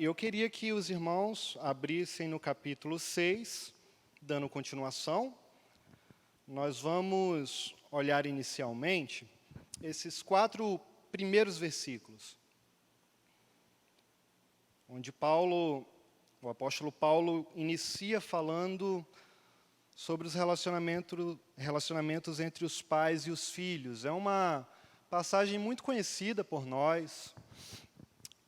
eu queria que os irmãos abrissem no capítulo 6, dando continuação. Nós vamos olhar inicialmente esses 4 primeiros versículos, onde o apóstolo Paulo inicia falando sobre os relacionamentos entre os pais e os filhos. É uma passagem muito conhecida por nós.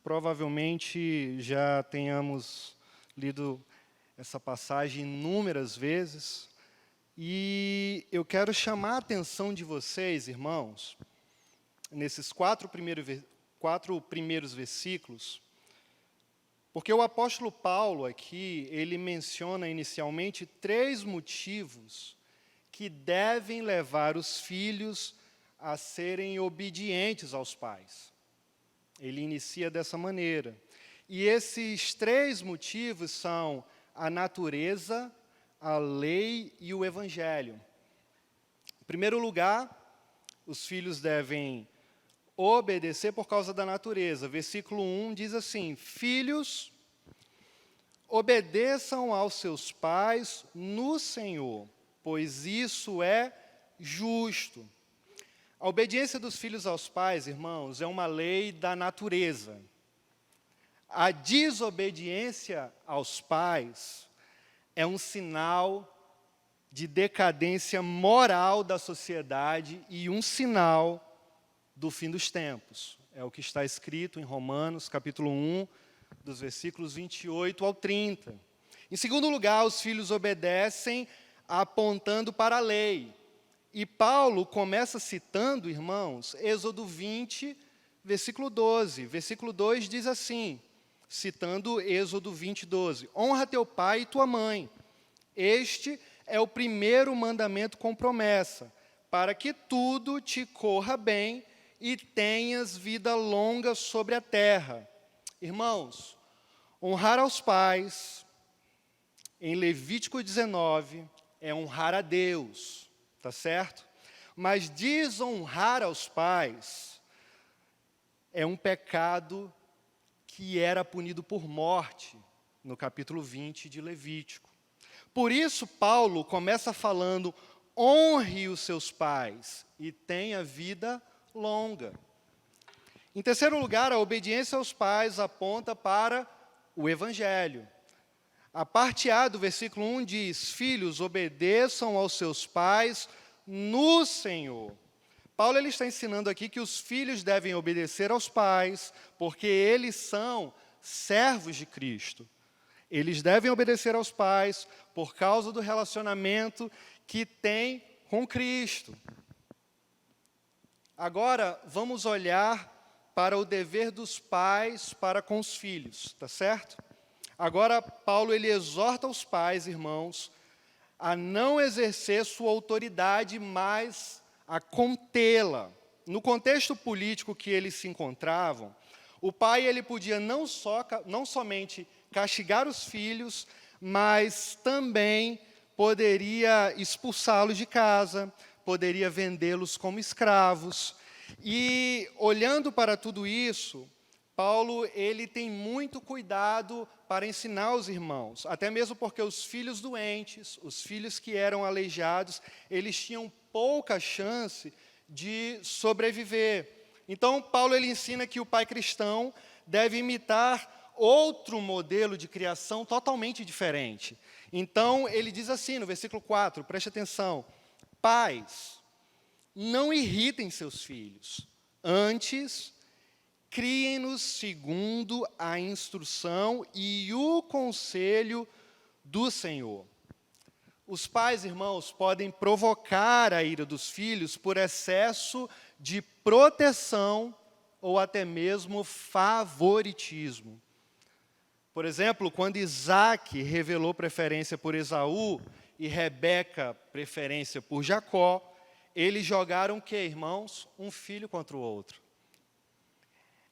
Provavelmente já tenhamos lido essa passagem inúmeras vezes. E eu quero chamar a atenção de vocês, irmãos, nesses 4 primeiros versículos, porque o apóstolo Paulo aqui, ele menciona inicialmente 3 motivos que devem levar os filhos a serem obedientes aos pais. Ele inicia dessa maneira. E esses 3 motivos são a natureza, a lei e o evangelho. Em primeiro lugar, os filhos devem obedecer por causa da natureza. Versículo 1 diz assim: filhos, obedeçam aos seus pais no Senhor, pois isso é justo. A obediência dos filhos aos pais, irmãos, é uma lei da natureza. A desobediência aos pais é um sinal de decadência moral da sociedade e um sinal do fim dos tempos. É o que está escrito em Romanos, capítulo 1, dos versículos 28 ao 30. Em segundo lugar, os filhos obedecem apontando para a lei. E Paulo começa citando, irmãos, Êxodo 20, versículo 12. Versículo 2 diz assim, citando Êxodo 20, 12. Honra teu pai e tua mãe. Este é o primeiro mandamento com promessa, para que tudo te corra bem e tenhas vida longa sobre a terra. Irmãos, honrar aos pais, em Levítico 19, é honrar a Deus. Tá certo? Mas desonrar aos pais é um pecado que era punido por morte, no capítulo 20 de Levítico. Por isso, Paulo começa falando, honre os seus pais e tenha vida longa. Em terceiro lugar, a obediência aos pais aponta para o evangelho. A parte A do versículo 1 diz, filhos, obedeçam aos seus pais no Senhor. Paulo ele está ensinando aqui que os filhos devem obedecer aos pais, porque eles são servos de Cristo. Eles devem obedecer aos pais por causa do relacionamento que têm com Cristo. Agora, vamos olhar para o dever dos pais para com os filhos, tá certo? Agora, Paulo ele exorta os pais, irmãos, a não exercer sua autoridade, mas a contê-la. No contexto político que eles se encontravam, o pai ele podia não somente castigar os filhos, mas também poderia expulsá-los de casa, poderia vendê-los como escravos. E olhando para tudo isso, Paulo ele tem muito cuidado para ensinar os irmãos, até mesmo porque os filhos doentes, os filhos que eram aleijados, eles tinham pouca chance de sobreviver. Então, Paulo ele ensina que o pai cristão deve imitar outro modelo de criação totalmente diferente. Então, ele diz assim no versículo 4, preste atenção, pais, não irritem seus filhos, antes criem-nos segundo a instrução e o conselho do Senhor. Os pais, irmãos, podem provocar a ira dos filhos por excesso de proteção ou até mesmo favoritismo. Por exemplo, quando Isaac revelou preferência por Esaú e Rebeca preferência por Jacó, eles jogaram o quê, irmãos? Um filho contra o outro.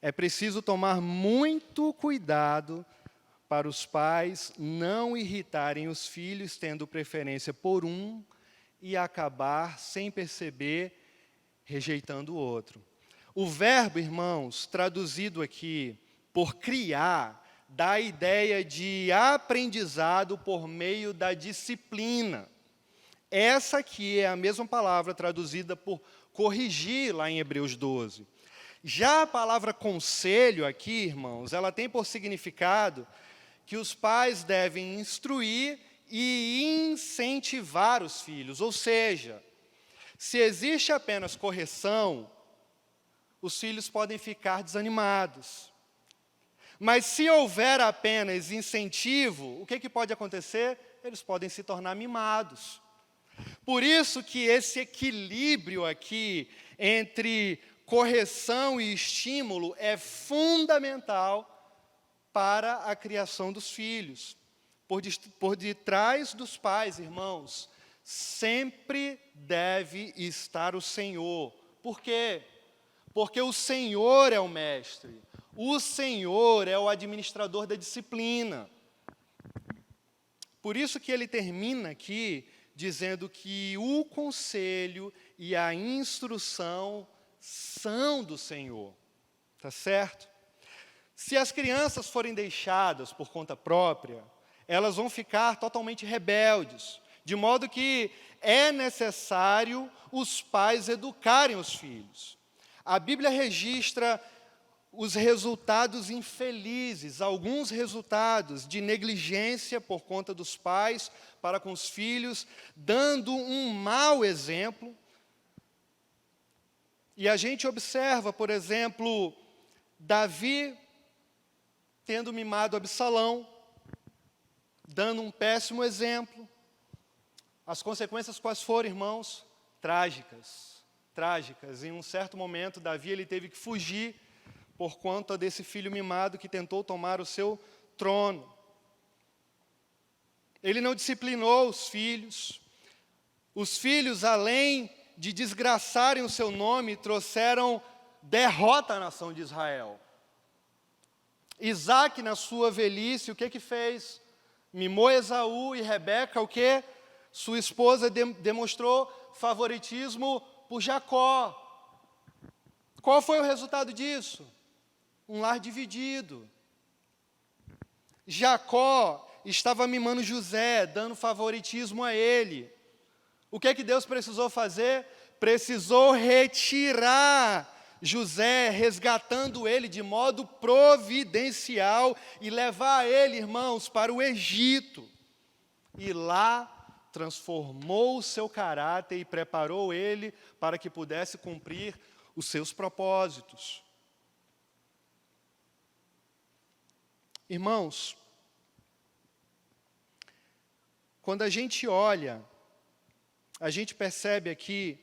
É preciso tomar muito cuidado para os pais não irritarem os filhos, tendo preferência por um e acabar, sem perceber, rejeitando o outro. O verbo, irmãos, traduzido aqui por criar, da ideia de aprendizado por meio da disciplina. Essa aqui é a mesma palavra traduzida por corrigir lá em Hebreus 12. Já a palavra conselho aqui, irmãos, ela tem por significado que os pais devem instruir e incentivar os filhos. Ou seja, se existe apenas correção, os filhos podem ficar desanimados. Mas se houver apenas incentivo, o que pode acontecer? Eles podem se tornar mimados. Por isso que esse equilíbrio aqui entre correção e estímulo é fundamental para a criação dos filhos. Por detrás dos pais, irmãos, sempre deve estar o Senhor. Por quê? Porque o Senhor é o mestre. O Senhor é o administrador da disciplina. Por isso que ele termina aqui dizendo que o conselho e a instrução são do Senhor. Tá certo? Se as crianças forem deixadas por conta própria, elas vão ficar totalmente rebeldes, de modo que é necessário os pais educarem os filhos. A Bíblia registra os resultados infelizes, alguns resultados de negligência por conta dos pais para com os filhos, dando um mau exemplo. E a gente observa, por exemplo, Davi tendo mimado Absalão, dando um péssimo exemplo. As consequências quais foram, irmãos? Trágicas, trágicas. Em um certo momento, Davi ele teve que fugir por conta desse filho mimado que tentou tomar o seu trono. Ele não disciplinou os filhos. Os filhos, além de desgraçarem o seu nome, trouxeram derrota à nação de Israel. Isaac, na sua velhice, o que fez? Mimou Esaú e Rebeca, o que? Sua esposa demonstrou favoritismo por Jacó. Qual foi o resultado disso? Um lar dividido. Jacó estava mimando José, dando favoritismo a ele. O que Deus precisou fazer? Precisou retirar José, resgatando ele de modo providencial e levar ele, irmãos, para o Egito. E lá transformou o seu caráter e preparou ele para que pudesse cumprir os seus propósitos. Irmãos, quando a gente olha, a gente percebe aqui,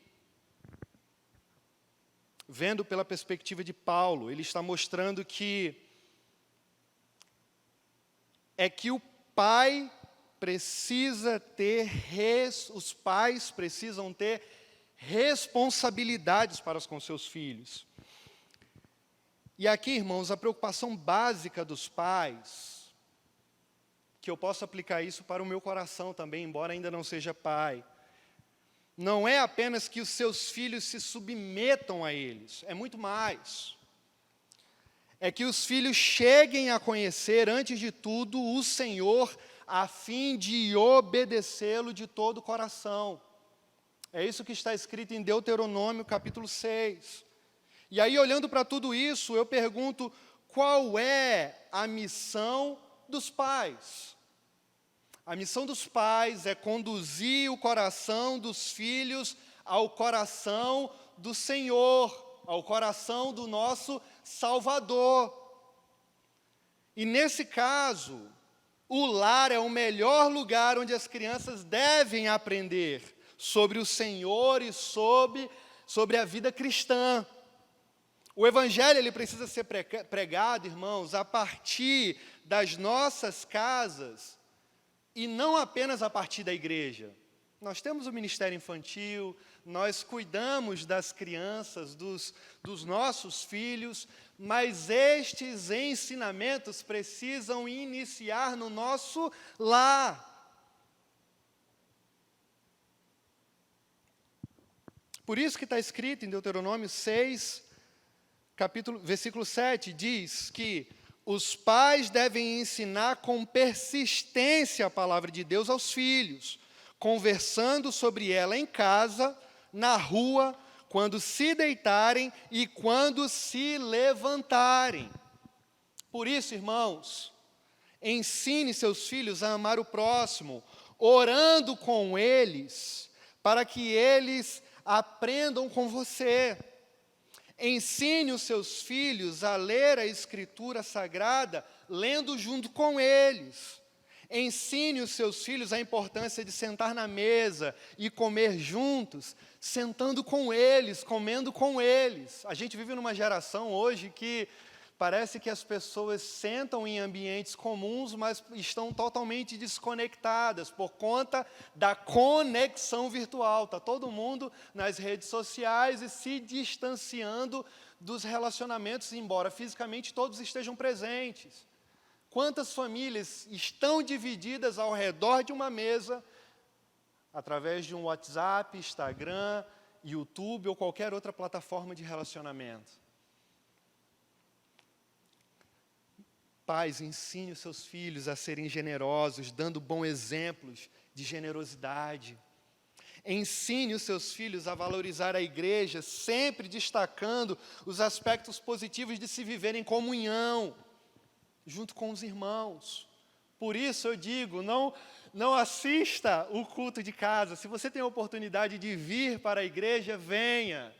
vendo pela perspectiva de Paulo, ele está mostrando que o pai precisa ter, os pais precisam ter responsabilidades para com seus filhos. E aqui, irmãos, a preocupação básica dos pais, que eu posso aplicar isso para o meu coração também, embora ainda não seja pai, não é apenas que os seus filhos se submetam a eles, é muito mais. É que os filhos cheguem a conhecer, antes de tudo, o Senhor, a fim de obedecê-lo de todo o coração. É isso que está escrito em Deuteronômio, capítulo 6. E aí, olhando para tudo isso, eu pergunto, qual é a missão dos pais? A missão dos pais é conduzir o coração dos filhos ao coração do Senhor, ao coração do nosso Salvador. E nesse caso, o lar é o melhor lugar onde as crianças devem aprender sobre o Senhor e sobre a vida cristã. O Evangelho ele precisa ser pregado, irmãos, a partir das nossas casas, e não apenas a partir da igreja. Nós temos o ministério infantil, nós cuidamos das crianças, dos nossos filhos, mas estes ensinamentos precisam iniciar no nosso lar. Por isso que está escrito em Deuteronômio 6, versículo 7, diz que os pais devem ensinar com persistência a palavra de Deus aos filhos, conversando sobre ela em casa, na rua, quando se deitarem e quando se levantarem. Por isso, irmãos, ensine seus filhos a amar o próximo, orando com eles, para que eles aprendam com você. Ensine os seus filhos a ler a Escritura Sagrada, lendo junto com eles. Ensine os seus filhos a importância de sentar na mesa e comer juntos, sentando com eles, comendo com eles. A gente vive numa geração hoje que parece que as pessoas sentam em ambientes comuns, mas estão totalmente desconectadas por conta da conexão virtual. Está todo mundo nas redes sociais e se distanciando dos relacionamentos, embora fisicamente todos estejam presentes. Quantas famílias estão divididas ao redor de uma mesa, através de um WhatsApp, Instagram, YouTube ou qualquer outra plataforma de relacionamento? Pais, ensine os seus filhos a serem generosos, dando bons exemplos de generosidade. Ensine os seus filhos a valorizar a igreja, sempre destacando os aspectos positivos de se viver em comunhão, junto com os irmãos. Por isso eu digo, não assista o culto de casa. Se você tem a oportunidade de vir para a igreja, venha.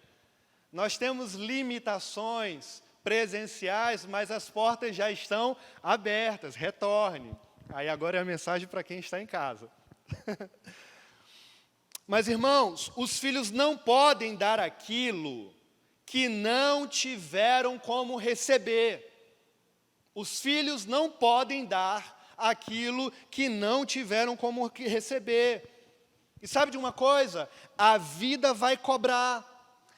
Nós temos limitações presenciais, mas as portas já estão abertas, retorne. Aí agora é a mensagem para quem está em casa. Mas, irmãos, os filhos não podem dar aquilo que não tiveram como receber. Os filhos não podem dar aquilo que não tiveram como receber. E sabe de uma coisa? A vida vai cobrar,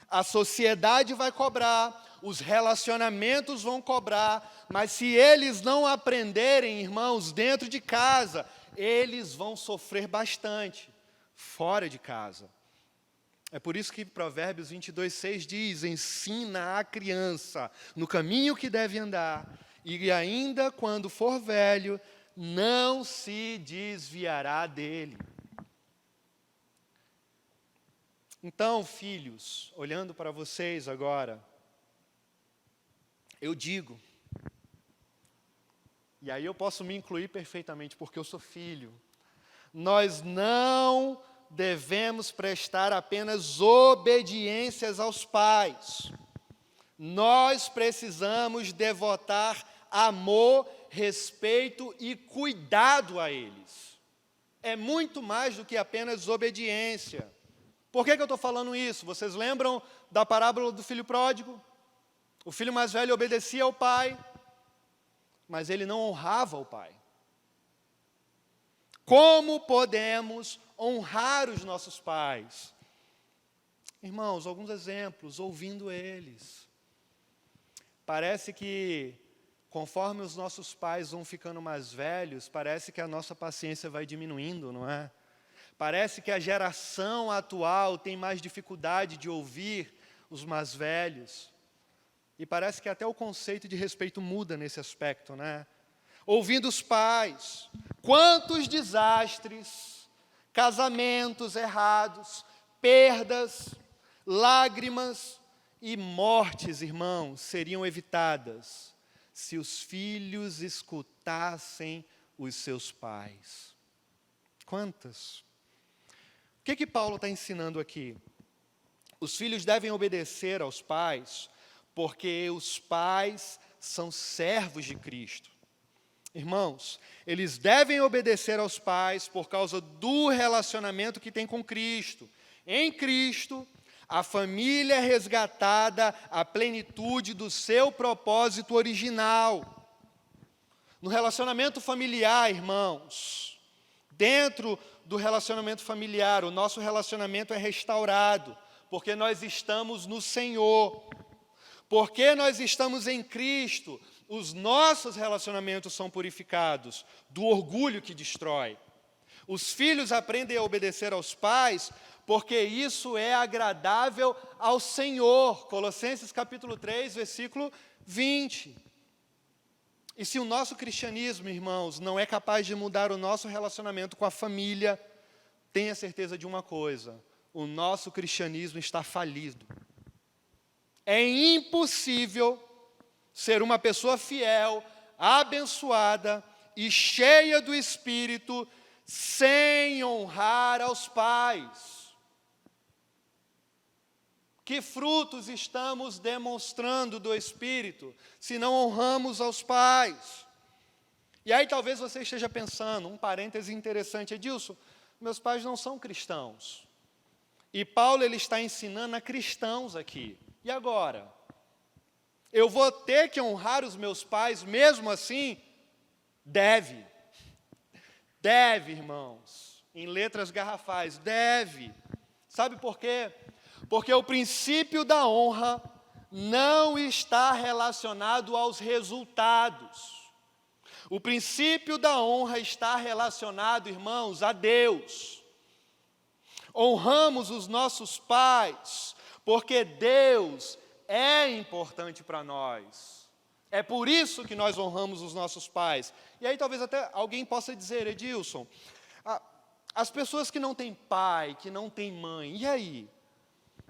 a sociedade vai cobrar, os relacionamentos vão cobrar, mas se eles não aprenderem, irmãos, dentro de casa, eles vão sofrer bastante, fora de casa. É por isso que Provérbios 22:6 diz, ensina a criança no caminho que deve andar, e ainda quando for velho, não se desviará dele. Então, filhos, olhando para vocês agora, eu digo, e aí eu posso me incluir perfeitamente, porque eu sou filho, nós não devemos prestar apenas obediências aos pais. Nós precisamos devotar amor, respeito e cuidado a eles. É muito mais do que apenas obediência. Por que eu estou falando isso? Vocês lembram da parábola do filho pródigo? O filho mais velho obedecia ao pai, mas ele não honrava o pai. Como podemos honrar os nossos pais? Irmãos, alguns exemplos, ouvindo eles. Parece que, conforme os nossos pais vão ficando mais velhos, parece que a nossa paciência vai diminuindo, não é? Parece que a geração atual tem mais dificuldade de ouvir os mais velhos. E parece que até o conceito de respeito muda nesse aspecto, né? Ouvindo os pais, quantos desastres, casamentos errados, perdas, lágrimas e mortes, irmãos, seriam evitadas se os filhos escutassem os seus pais. Quantas? O que Paulo está ensinando aqui? Os filhos devem obedecer aos pais, porque os pais são servos de Cristo. Irmãos, eles devem obedecer aos pais por causa do relacionamento que tem com Cristo. Em Cristo, a família é resgatada à plenitude do seu propósito original. No relacionamento familiar, irmãos, dentro do relacionamento familiar, o nosso relacionamento é restaurado, porque nós estamos no Senhor. Porque nós estamos em Cristo, os nossos relacionamentos são purificados do orgulho que destrói. Os filhos aprendem a obedecer aos pais, porque isso é agradável ao Senhor. Colossenses capítulo 3, versículo 20. E se o nosso cristianismo, irmãos, não é capaz de mudar o nosso relacionamento com a família, tenha certeza de uma coisa: o nosso cristianismo está falido. É impossível ser uma pessoa fiel, abençoada e cheia do Espírito sem honrar aos pais. Que frutos estamos demonstrando do Espírito se não honramos aos pais? E aí talvez você esteja pensando, um parêntese interessante, Edilson, meus pais não são cristãos. E Paulo ele está ensinando a cristãos aqui. E agora? Eu vou ter que honrar os meus pais mesmo assim? Deve. Deve, irmãos. Em letras garrafais, deve. Sabe por quê? Porque o princípio da honra não está relacionado aos resultados. O princípio da honra está relacionado, irmãos, a Deus. Honramos os nossos pais, porque Deus é importante para nós. É por isso que nós honramos os nossos pais. E aí talvez até alguém possa dizer, Edilson, as pessoas que não têm pai, que não têm mãe, e aí?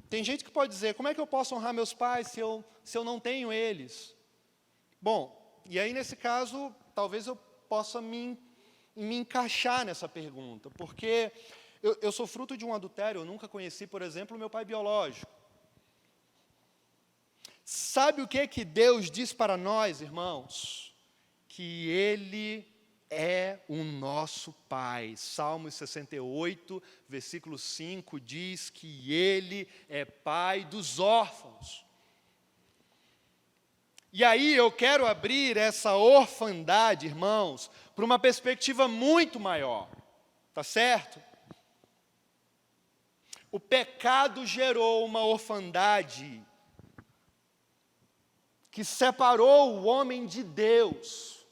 Tem gente que pode dizer, como é que eu posso honrar meus pais se eu não tenho eles? Bom, e aí nesse caso, talvez eu possa me encaixar nessa pergunta, porque eu sou fruto de um adultério, eu nunca conheci, por exemplo, o meu pai biológico. Sabe o que Deus diz para nós, irmãos? Que Ele é o nosso Pai. Salmos 68, versículo 5, diz que Ele é Pai dos órfãos. E aí eu quero abrir essa orfandade, irmãos, para uma perspectiva muito maior. Tá certo? O pecado gerou uma orfandade que separou o homem de Deus.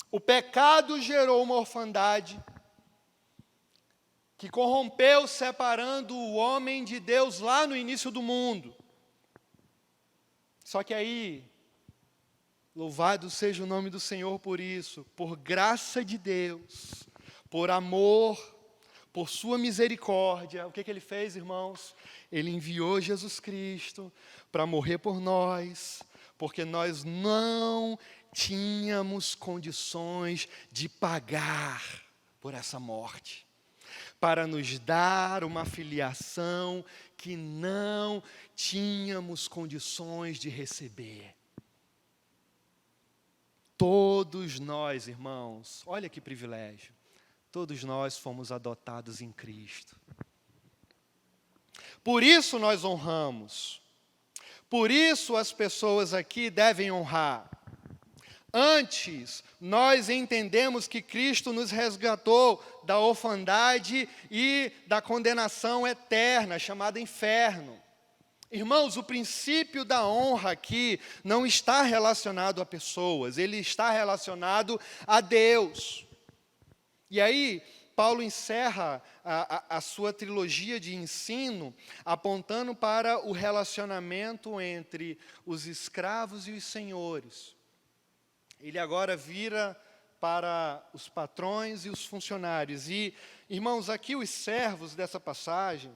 O pecado gerou uma orfandade que corrompeu, separando o homem de Deus lá no início do mundo. Só que aí, louvado seja o nome do Senhor por isso, por graça de Deus, por amor, por sua misericórdia, o que Ele fez, irmãos? Ele enviou Jesus Cristo para morrer por nós, porque nós não tínhamos condições de pagar por essa morte, para nos dar uma filiação que não tínhamos condições de receber. Todos nós, irmãos, olha que privilégio, todos nós fomos adotados em Cristo. Por isso nós honramos. Por isso as pessoas aqui devem honrar. Antes, nós entendemos que Cristo nos resgatou da orfandade e da condenação eterna, chamada inferno. Irmãos, o princípio da honra aqui não está relacionado a pessoas, ele está relacionado a Deus. E aí, Paulo encerra a sua trilogia de ensino apontando para o relacionamento entre os escravos e os senhores. Ele agora vira para os patrões e os funcionários. E, irmãos, aqui os servos dessa passagem,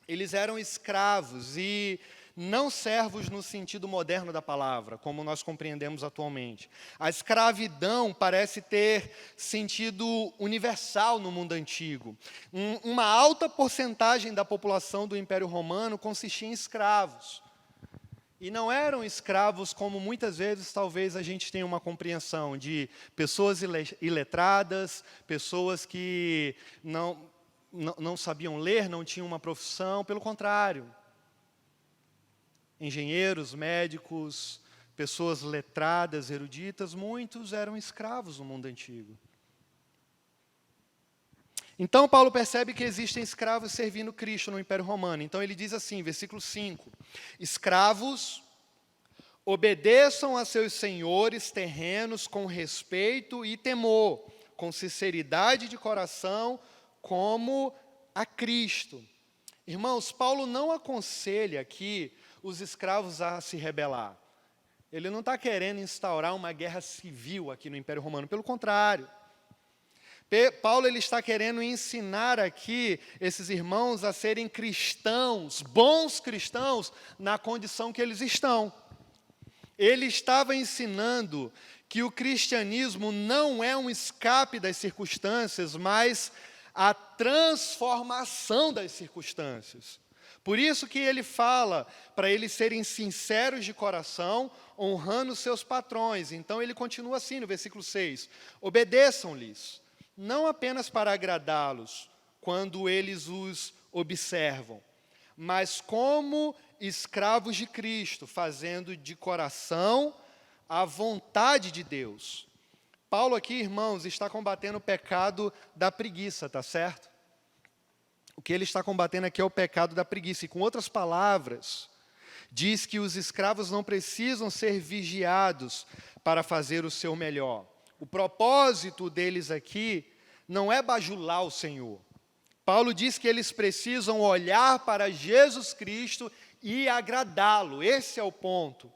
eles eram escravos e não servos no sentido moderno da palavra, como nós compreendemos atualmente. A escravidão parece ter sentido universal no mundo antigo. Uma alta porcentagem da população do Império Romano consistia em escravos. E não eram escravos como muitas vezes talvez a gente tenha uma compreensão de pessoas iletradas, pessoas que não sabiam ler, não tinham uma profissão, pelo contrário. Engenheiros, médicos, pessoas letradas, eruditas, muitos eram escravos no mundo antigo. Então, Paulo percebe que existem escravos servindo Cristo no Império Romano. Então, ele diz assim, versículo 5, escravos, obedeçam a seus senhores terrenos com respeito e temor, com sinceridade de coração, como a Cristo. Irmãos, Paulo não aconselha aqui os escravos a se rebelar. Ele não está querendo instaurar uma guerra civil aqui no Império Romano, pelo contrário. Paulo ele está querendo ensinar aqui esses irmãos a serem cristãos, bons cristãos, na condição que eles estão. Ele estava ensinando que o cristianismo não é um escape das circunstâncias, mas a transformação das circunstâncias. Por isso que ele fala para eles serem sinceros de coração, honrando seus patrões. Então ele continua assim no versículo 6, obedeçam-lhes, não apenas para agradá-los, quando eles os observam, mas como escravos de Cristo, fazendo de coração a vontade de Deus. Paulo aqui, irmãos, está combatendo o pecado da preguiça, tá certo? O que ele está combatendo aqui é o pecado da preguiça. E com outras palavras, diz que os escravos não precisam ser vigiados para fazer o seu melhor. O propósito deles aqui não é bajular o Senhor. Paulo diz que eles precisam olhar para Jesus Cristo e agradá-lo. Esse é o ponto.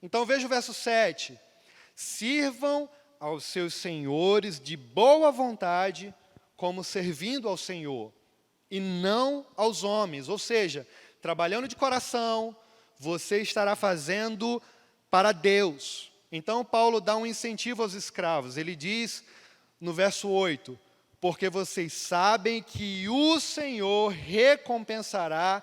Então veja o verso 7. Sirvam aos seus senhores de boa vontade, como servindo ao Senhor, e não aos homens. Ou seja, trabalhando de coração, você estará fazendo para Deus. Então Paulo dá um incentivo aos escravos. Ele diz no verso 8, porque vocês sabem que o Senhor recompensará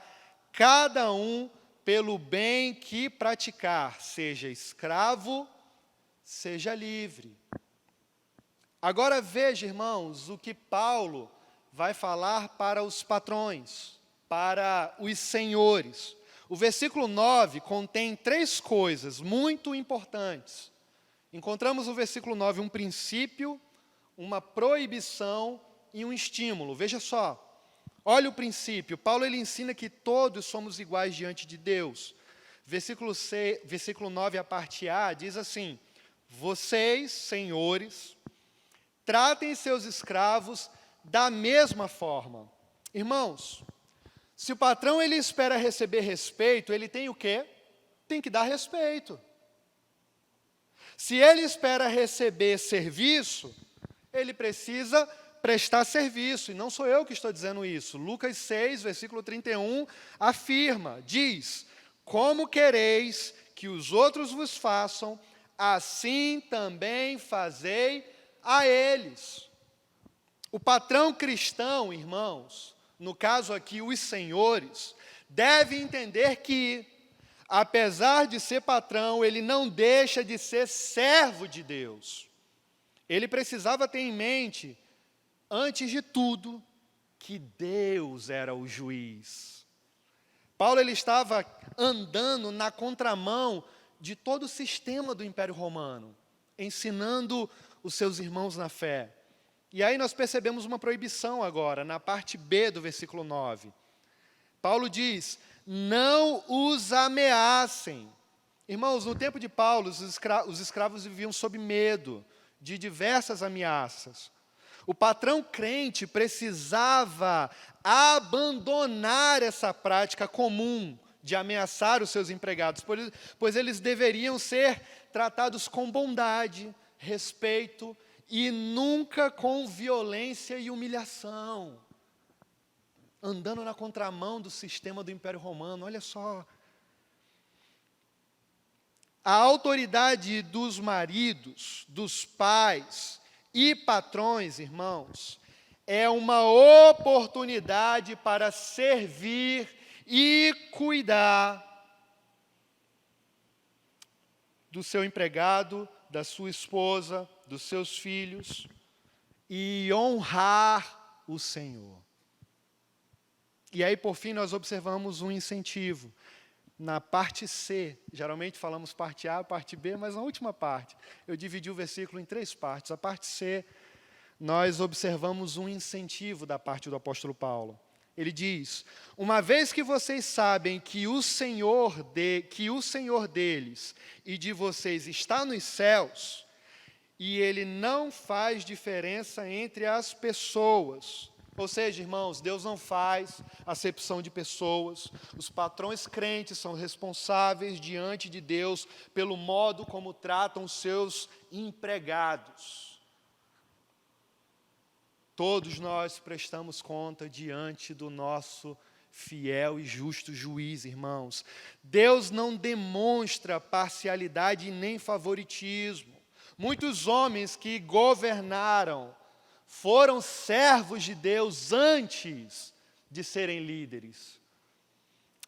cada um pelo bem que praticar, seja escravo, seja livre. Agora veja, irmãos, o que Paulo vai falar para os patrões, para os senhores. O versículo 9 contém 3 coisas muito importantes. Encontramos no versículo 9 um princípio, uma proibição e um estímulo. Veja só, olha o princípio. Paulo ele ensina que todos somos iguais diante de Deus. Versículo 9, a parte A, diz assim, vocês, senhores, tratem seus escravos da mesma forma. Irmãos, se o patrão ele espera receber respeito, ele tem o quê? Tem que dar respeito. Se ele espera receber serviço, ele precisa prestar serviço. E não sou eu que estou dizendo isso. Lucas 6, versículo 31, afirma, diz, como quereis que os outros vos façam, assim também fazei a eles. O patrão cristão, irmãos, no caso aqui os senhores, deve entender que, apesar de ser patrão, ele não deixa de ser servo de Deus. Ele precisava ter em mente, antes de tudo, que Deus era o juiz. Paulo ele estava andando na contramão de todo o sistema do Império Romano, ensinando os seus irmãos na fé. E aí nós percebemos uma proibição agora, na parte B do versículo 9. Paulo diz, não os ameacem. Irmãos, no tempo de Paulo, os escravos viviam sob medo de diversas ameaças. O patrão crente precisava abandonar essa prática comum de ameaçar os seus empregados, pois eles deveriam ser tratados com bondade, respeito e nunca com violência e humilhação. Andando na contramão do sistema do Império Romano, olha só. A autoridade dos maridos, dos pais e patrões, irmãos, é uma oportunidade para servir e cuidar do seu empregado, da sua esposa, dos seus filhos, e honrar o Senhor. E aí, por fim, nós observamos um incentivo. Na parte C, geralmente falamos parte A, parte B, mas na última parte, eu dividi o versículo em 3 partes. A parte C, nós observamos um incentivo da parte do apóstolo Paulo. Ele diz, uma vez que vocês sabem que o Senhor deles e de vocês está nos céus, e Ele não faz diferença entre as pessoas, Ou seja, irmãos, Deus não faz acepção de pessoas. Os patrões crentes são responsáveis diante de Deus pelo modo como tratam os seus empregados. Todos nós prestamos conta diante do nosso fiel e justo juiz, irmãos. Deus não demonstra parcialidade nem favoritismo. Muitos homens que governaram foram servos de Deus antes de serem líderes.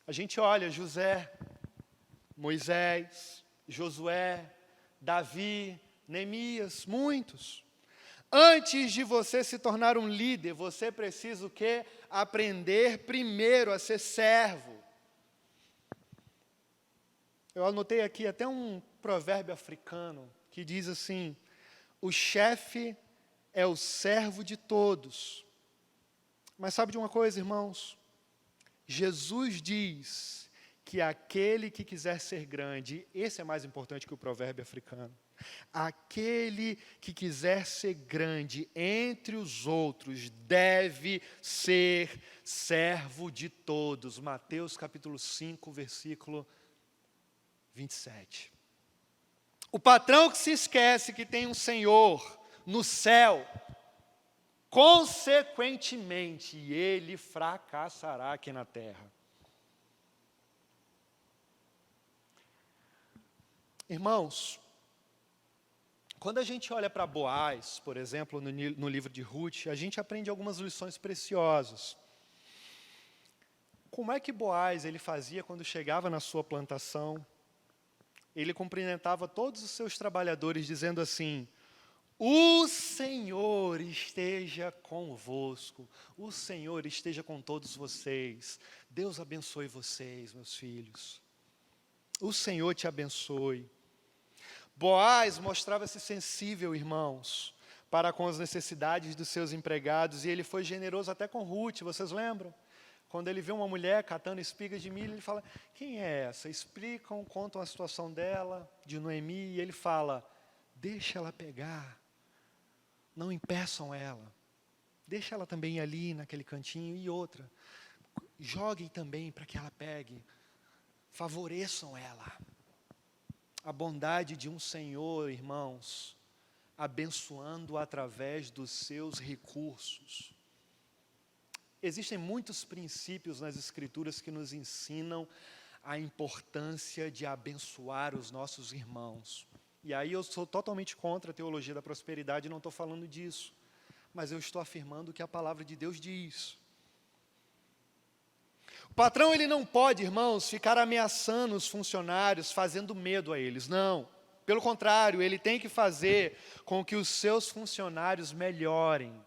A gente olha José, Moisés, Josué, Davi, Neemias, muitos. Antes de você se tornar um líder, você precisa o quê? Aprender primeiro a ser servo. Eu anotei aqui até um provérbio africano que diz assim: o chefe é o servo de todos. Mas sabe de uma coisa, irmãos? Jesus diz que aquele que quiser ser grande, esse é mais importante que o provérbio africano, aquele que quiser ser grande entre os outros deve ser servo de todos. Mateus capítulo 5, versículo 27. O patrão que se esquece que tem um Senhor no céu, consequentemente, ele fracassará aqui na terra. Irmãos, quando a gente olha para Boaz, por exemplo, no livro de Ruth, a gente aprende algumas lições preciosas. Como é que Boaz ele fazia quando chegava na sua plantação? Ele cumprimentava todos os seus trabalhadores dizendo assim: o Senhor esteja convosco, o Senhor esteja com todos vocês, Deus abençoe vocês, meus filhos, o Senhor te abençoe. Boaz mostrava-se sensível, irmãos, para com as necessidades dos seus empregados, e ele foi generoso até com Ruth, vocês lembram? Quando ele vê uma mulher catando espigas de milho, ele fala: quem é essa? Explicam, contam a situação dela, de Noemi, e ele fala: deixa ela pegar. Não impeçam ela. Deixa ela também ali, naquele cantinho. E outra, joguem também para que ela pegue. Favoreçam ela. A bondade de um Senhor, irmãos, abençoando através dos seus recursos. Existem muitos princípios nas Escrituras que nos ensinam a importância de abençoar os nossos irmãos. E aí eu sou totalmente contra a teologia da prosperidade, não estou falando disso. Mas eu estou afirmando o que a palavra de Deus diz. O patrão ele não pode, irmãos, ficar ameaçando os funcionários, fazendo medo a eles. Não. Pelo contrário, ele tem que fazer com que os seus funcionários melhorem.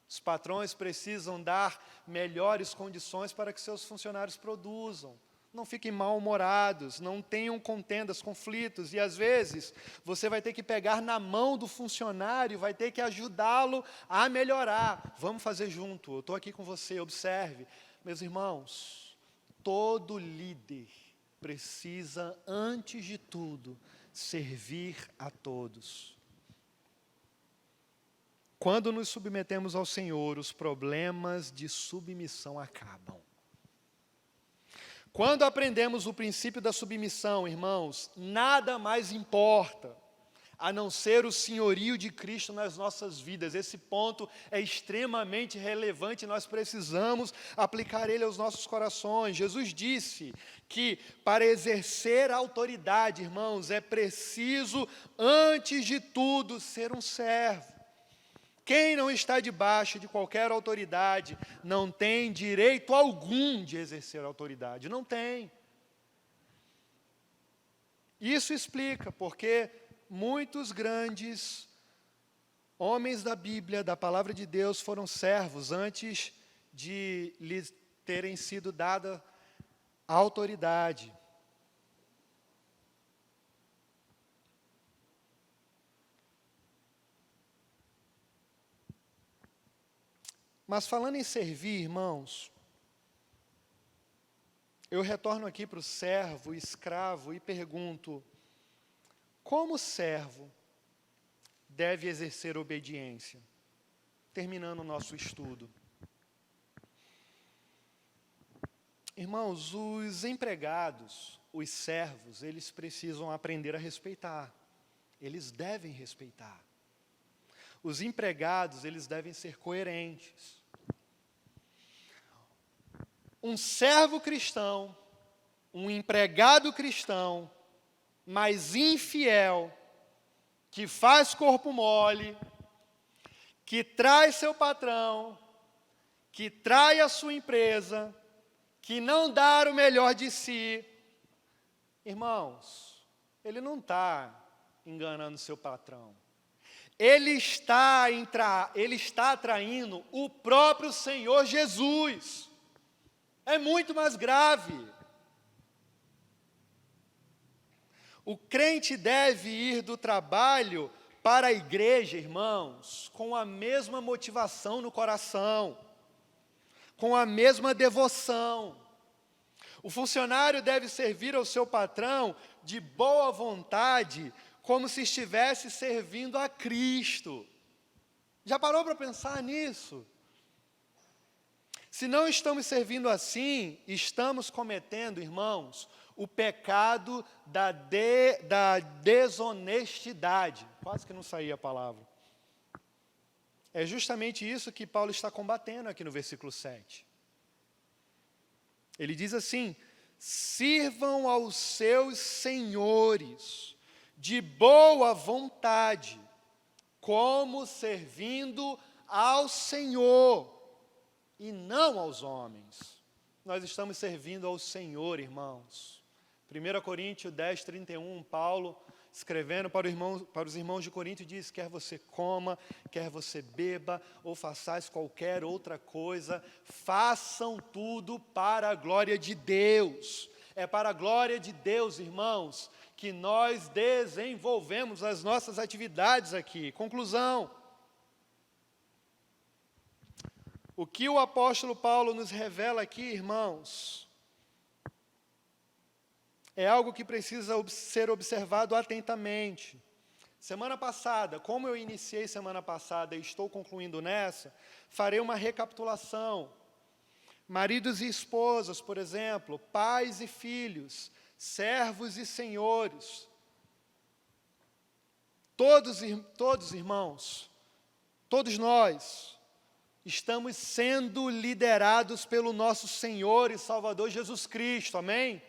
Os patrões precisam dar melhores condições para que seus funcionários produzam. Não fiquem mal-humorados, não tenham contendas, conflitos. E às vezes, você vai ter que pegar na mão do funcionário, vai ter que ajudá-lo a melhorar. Vamos fazer junto, eu estou aqui com você, observe. Meus irmãos, todo líder precisa, antes de tudo, servir a todos. Quando nos submetemos ao Senhor, os problemas de submissão acabam. Quando aprendemos o princípio da submissão, irmãos, nada mais importa a não ser o senhorio de Cristo nas nossas vidas. Esse ponto é extremamente relevante, nós precisamos aplicar ele aos nossos corações. Jesus disse que para exercer a autoridade, irmãos, é preciso, antes de tudo, ser um servo. Quem não está debaixo de qualquer autoridade não tem direito algum de exercer autoridade. Não tem. Isso explica porque muitos grandes homens da Bíblia, da palavra de Deus, foram servos antes de lhes terem sido dada a autoridade. Mas falando em servir, irmãos, eu retorno aqui para o servo, escravo, e pergunto: como o servo deve exercer obediência? Terminando o nosso estudo. Irmãos, os empregados, os servos, eles precisam aprender a respeitar. Eles devem respeitar. Os empregados, eles devem ser coerentes. Um servo cristão, um empregado cristão, mas infiel, que faz corpo mole, que trai seu patrão, que trai a sua empresa, que não dá o melhor de si, irmãos, ele não está enganando seu patrão. Ele está atraindo o próprio Senhor Jesus. É muito mais grave. O crente deve ir do trabalho para a igreja, irmãos, com a mesma motivação no coração, com a mesma devoção. O funcionário deve servir ao seu patrão de boa vontade, como se estivesse servindo a Cristo. Já parou para pensar nisso? Se não estamos servindo assim, estamos cometendo, irmãos, o pecado da desonestidade. Quase que não saía a palavra. É justamente isso que Paulo está combatendo aqui no versículo 7. Ele diz assim: sirvam aos seus senhores de boa vontade, como servindo ao Senhor e não aos homens. Nós estamos servindo ao Senhor, irmãos. 1 Coríntios 10, 31, Paulo, escrevendo para os irmãos de Corinto, diz: quer você coma, quer você beba, ou façais qualquer outra coisa, façam tudo para a glória de Deus. É para a glória de Deus, irmãos, que nós desenvolvemos as nossas atividades aqui. Conclusão. O que o apóstolo Paulo nos revela aqui, irmãos, é algo que precisa ser observado atentamente. Semana passada, como eu iniciei semana passada e estou concluindo nessa, farei uma recapitulação. Maridos e esposas, por exemplo, pais e filhos, servos e senhores. Todos irmãos, todos nós, estamos sendo liderados pelo nosso Senhor e Salvador Jesus Cristo, amém?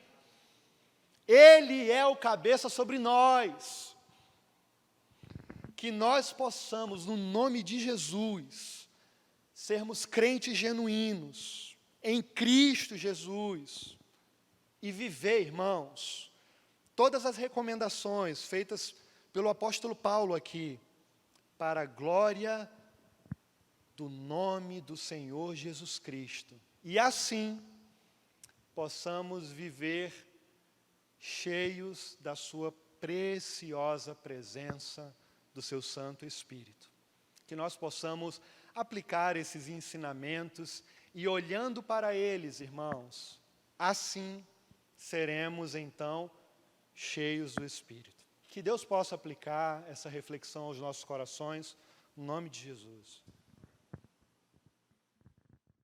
Ele é o cabeça sobre nós. Que nós possamos, no nome de Jesus, sermos crentes genuínos, em Cristo Jesus, e viver, irmãos, todas as recomendações feitas pelo apóstolo Paulo aqui, para a glória do nome do Senhor Jesus Cristo. E assim, possamos viver cheios da sua preciosa presença, do seu Santo Espírito. Que nós possamos aplicar esses ensinamentos e, olhando para eles, irmãos, assim seremos então cheios do Espírito. Que Deus possa aplicar essa reflexão aos nossos corações, no nome de Jesus.